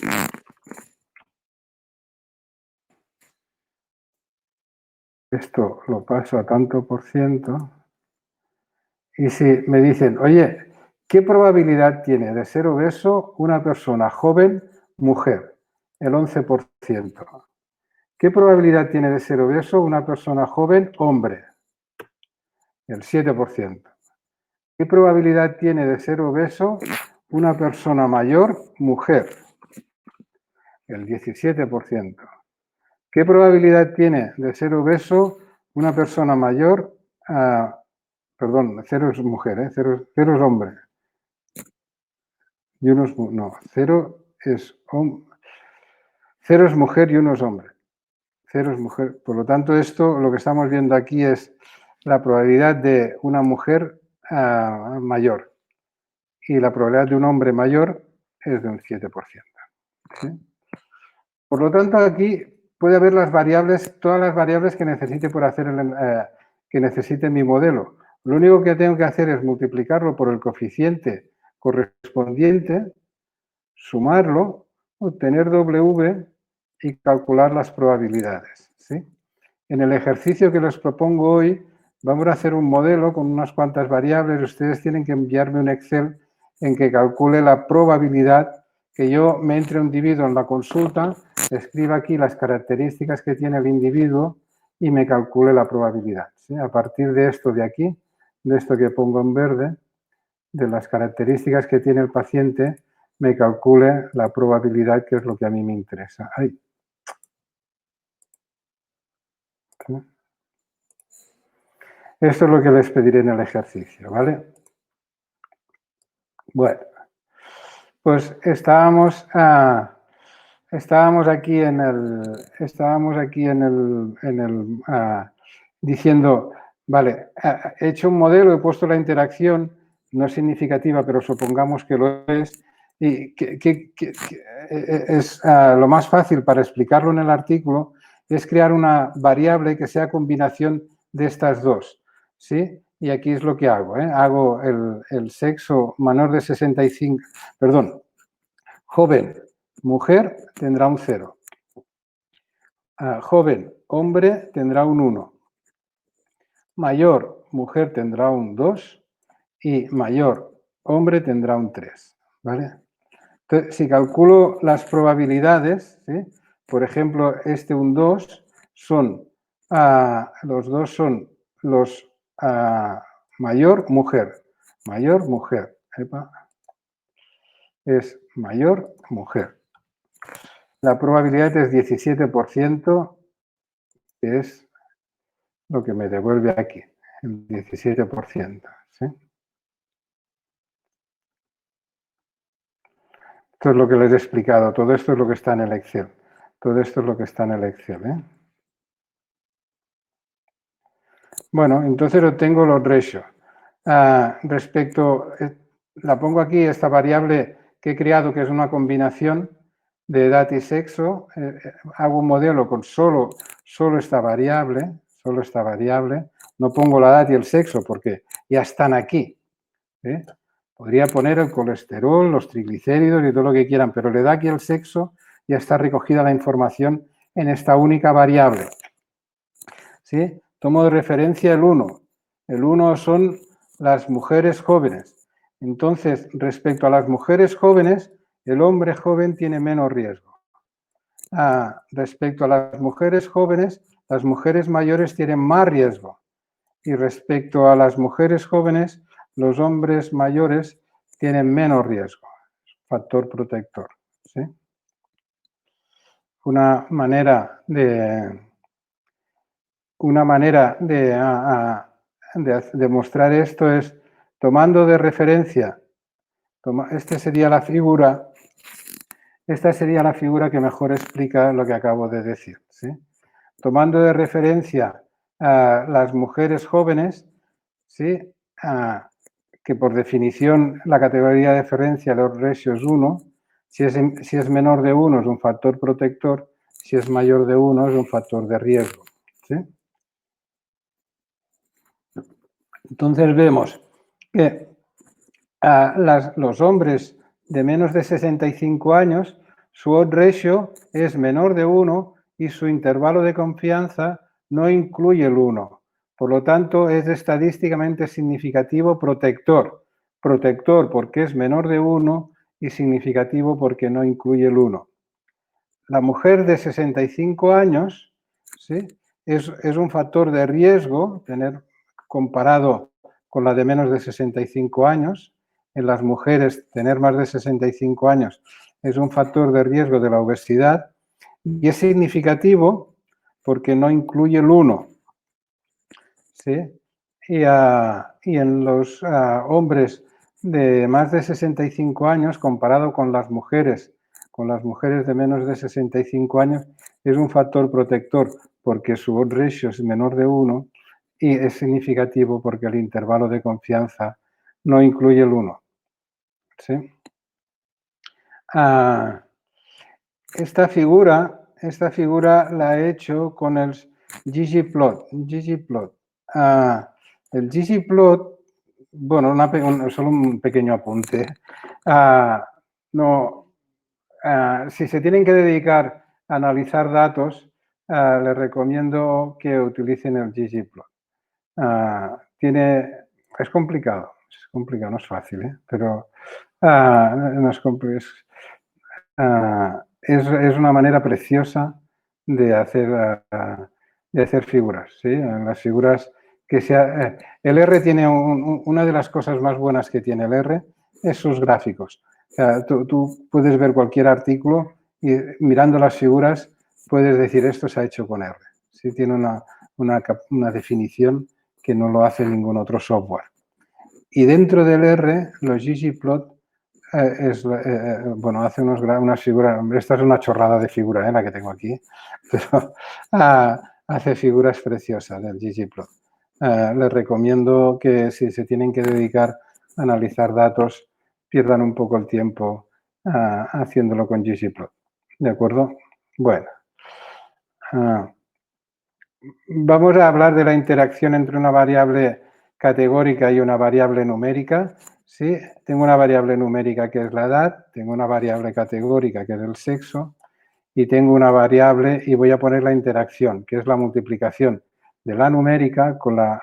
Esto lo paso a tanto por ciento. Y si me dicen, oye, ¿qué probabilidad tiene de ser obeso una persona joven, mujer? El 11%. ¿Qué probabilidad tiene de ser obeso una persona joven, hombre? El 7%. ¿Qué probabilidad tiene de ser obeso una persona mayor, mujer? El 17%. ¿Qué probabilidad tiene de ser obeso una persona mayor? Perdón, 0 es mujer, 0 es hombre. Y uno es, no, 0 es mujer y 1 es hombre. 0 es mujer. Por lo tanto, esto, lo que estamos viendo aquí es la probabilidad de una mujer mayor. Y la probabilidad de un hombre mayor es de un 7%. ¿Sí? Por lo tanto, aquí puede haber las variables, todas las variables que necesite por hacer que necesite mi modelo. Lo único que tengo que hacer es multiplicarlo por el coeficiente correspondiente, sumarlo, obtener W y calcular las probabilidades. ¿Sí? En el ejercicio que les propongo hoy, vamos a hacer un modelo con unas cuantas variables. Ustedes tienen que enviarme un Excel en que calcule la probabilidad que yo me entre un individuo en la consulta, escriba aquí las características que tiene el individuo y me calcule la probabilidad. ¿Sí? A partir de esto de aquí, de esto que pongo en verde, de las características que tiene el paciente, me calcule la probabilidad, que es lo que a mí me interesa. Ahí. ¿Sí? Esto es lo que les pediré en el ejercicio, ¿vale? Bueno, pues estábamos aquí diciendo, vale, he hecho un modelo, he puesto la interacción, no es significativa, pero supongamos que lo es, y lo más fácil para explicarlo en el artículo es crear una variable que sea combinación de estas dos, ¿sí? Y aquí es lo que hago, ¿eh? Hago el sexo menor de 65, perdón, joven, mujer, tendrá un 0. Joven, hombre, tendrá un 1. Mayor, mujer, tendrá un 2. Y mayor, hombre, tendrá un 3. ¿Vale? Entonces, si calculo las probabilidades, ¿sí? Por ejemplo, un 2 son, los dos son los mayor, mujer. Mayor, mujer. Es mayor, mujer. La probabilidad es 17%, que es lo que me devuelve aquí, el 17%. ¿Sí? Esto es lo que les he explicado, todo esto es lo que está en el Excel. Todo esto es lo que está en el Excel. ¿eh? Bueno, entonces obtengo los ratios. La pongo aquí, esta variable que he creado, que es una combinación de edad y sexo. Hago un modelo con solo esta variable, No pongo la edad y el sexo porque ya están aquí. ¿eh? Podría poner el colesterol, los triglicéridos y todo lo que quieran, pero la edad y el sexo ya está recogida la información en esta única variable. ¿Sí? Tomo de referencia el 1. El 1 son las mujeres jóvenes. Entonces, respecto a las mujeres jóvenes, el hombre joven tiene menos riesgo. Respecto a las mujeres jóvenes, las mujeres mayores tienen más riesgo. Y respecto a las mujeres jóvenes, los hombres mayores tienen menos riesgo. Factor protector. ¿Sí? Una manera de demostrar esto es tomando de referencia, esta sería la figura que mejor explica lo que acabo de decir. ¿sí? Tomando de referencia a las mujeres jóvenes, ¿sí? Que por definición la categoría de referencia de los ratios es 1, si es menor de 1 es un factor protector, si es mayor de 1 es un factor de riesgo. ¿sí? Entonces vemos que los hombres de menos de 65 años, su odds ratio es menor de 1 y su intervalo de confianza no incluye el 1. Por lo tanto, es estadísticamente significativo protector. Protector porque es menor de 1 y significativo porque no incluye el 1. La mujer de 65 años, ¿sí? es un factor de riesgo comparado con la de menos de 65 años. En las mujeres, tener más de 65 años es un factor de riesgo de la obesidad y es significativo porque no incluye el 1. ¿sí? Y en los hombres de más de 65 años, comparado con las mujeres de menos de 65 años, es un factor protector porque su odds ratio es menor de 1 y es significativo porque el intervalo de confianza no incluye el 1. ¿sí? Esta figura la he hecho con el ggplot. El ggplot, bueno, solo un pequeño apunte. Si se tienen que dedicar a analizar datos, les recomiendo que utilicen el ggplot. Es complicado, no es fácil, pero no es complicado. Es una manera preciosa de hacer figuras. ¿sí? Las figuras el R tiene una de las cosas más buenas que tiene el R es sus gráficos. O sea, tú puedes ver cualquier artículo y mirando las figuras puedes decir esto se ha hecho con R. ¿sí? Tiene una definición que no lo hace ningún otro software. Y dentro del R, los ggplot bueno, hace unas figuras. Esta es una chorrada de figura, la que tengo aquí, pero hace figuras preciosas del ggplot. Les recomiendo que si se tienen que dedicar a analizar datos, pierdan un poco el tiempo haciéndolo con ggplot. ¿De acuerdo? Bueno. Vamos a hablar de la interacción entre una variable categórica y una variable numérica. ¿Sí? Tengo una variable numérica que es la edad, tengo una variable categórica que es el sexo y tengo una variable, y voy a poner la interacción, que es la multiplicación de la numérica con la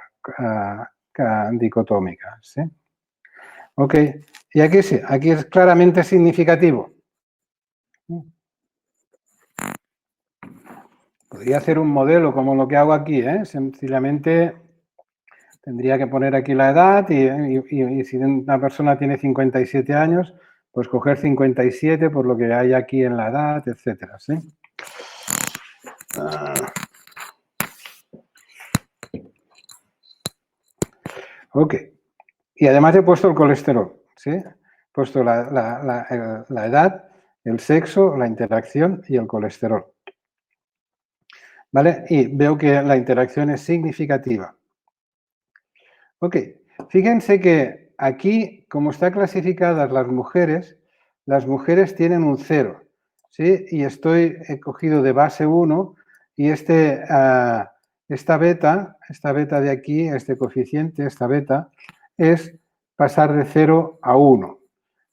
dicotómica. ¿Sí? Ok, y aquí sí, aquí es claramente significativo. Podría hacer un modelo como lo que hago aquí, sencillamente tendría que poner aquí la edad y si una persona tiene 57 años, pues coger 57 por lo que hay aquí en la edad, etcétera, ¿sí? Ok. Y además he puesto el colesterol, ¿sí? He puesto la edad, el sexo, la interacción y el colesterol. ¿Vale? Y veo que la interacción es significativa. Ok. Fíjense que aquí, como están clasificadas las mujeres tienen un 0, ¿sí? Y he cogido de base 1 y esta beta de aquí, este coeficiente, esta beta, es pasar de 0 a 1.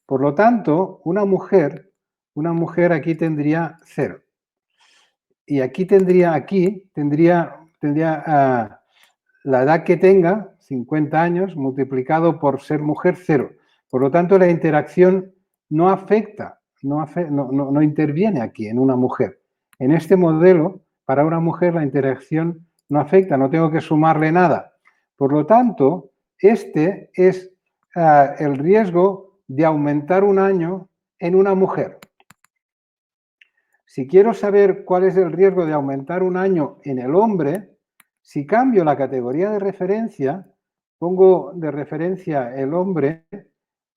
Por lo tanto, una mujer aquí tendría 0. Y aquí tendría la edad que tenga, 50 años, multiplicado por ser mujer, 0. Por lo tanto, la interacción no afecta, no interviene aquí en una mujer. En este modelo, para una mujer la interacción no afecta, no tengo que sumarle nada. Por lo tanto, este es el riesgo de aumentar un año en una mujer. Si quiero saber cuál es el riesgo de aumentar un año en el hombre, si cambio la categoría de referencia, pongo de referencia el hombre,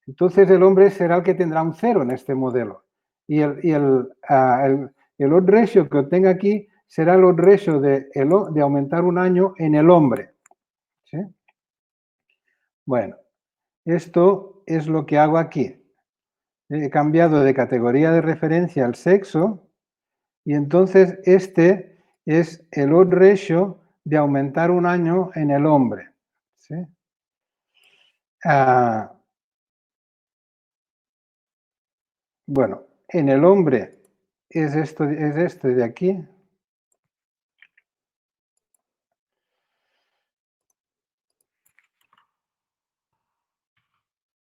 entonces el hombre será el que tendrá un 0 en este modelo. Y el odds ratio que obtenga aquí será el odds ratio de aumentar un año en el hombre. ¿Sí? Bueno, esto es lo que hago aquí. He cambiado de categoría de referencia al sexo y entonces este es el odds ratio de aumentar un año en el hombre. ¿Sí? Bueno, en el hombre es este de aquí.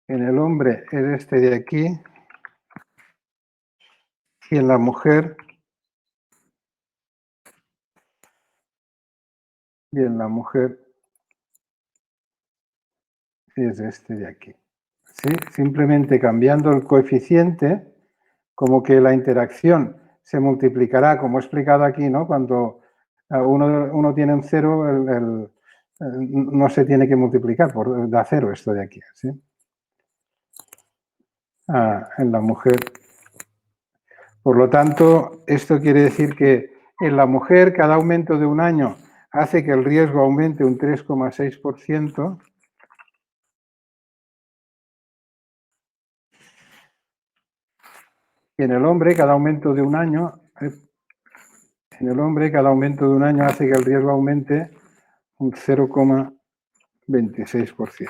En el hombre es este de aquí. Y en la mujer es este de aquí. ¿Sí? Simplemente cambiando el coeficiente, como que la interacción se multiplicará, como he explicado aquí, ¿no? Cuando uno tiene un 0, no se tiene que multiplicar, da 0 esto de aquí. ¿Sí? En la mujer. Por lo tanto, esto quiere decir que en la mujer cada aumento de un año hace que el riesgo aumente un 3,6%. Y en el hombre cada aumento de un año hace que el riesgo aumente un 0,26%.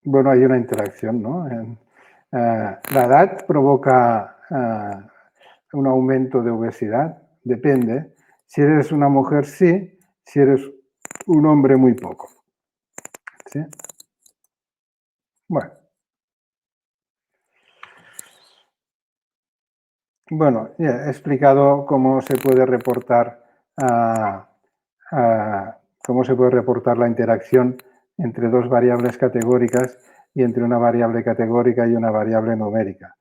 Bueno, hay una interacción, ¿no? La edad provoca un aumento de obesidad, depende. Si eres una mujer, sí. Si eres un hombre, muy poco. ¿Sí? Bueno, ya he explicado cómo se puede reportar la interacción entre dos variables categóricas y entre una variable categórica y una variable numérica.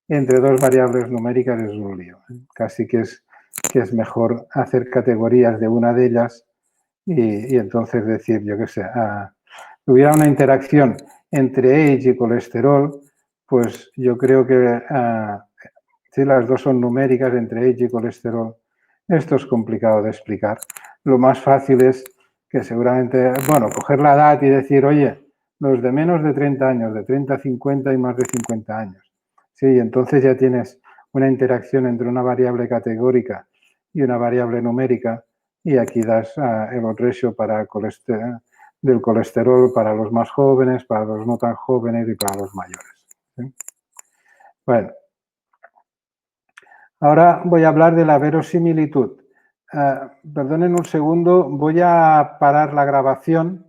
Entre dos variables numéricas es un lío. Casi que es que es mejor hacer categorías de una de ellas y entonces decir, yo qué sé, hubiera una interacción entre age y colesterol, pues yo creo que si las dos son numéricas entre age y colesterol, esto es complicado de explicar. Lo más fácil es que seguramente, bueno, coger la edad y decir, oye, los de menos de 30 años, de 30 a 50 y más de 50 años. Sí, entonces ya tienes una interacción entre una variable categórica y una variable numérica y aquí das el odds ratio para del colesterol para los más jóvenes, para los no tan jóvenes y para los mayores. ¿Sí? Bueno, ahora voy a hablar de la verosimilitud. Perdonen un segundo, voy a parar la grabación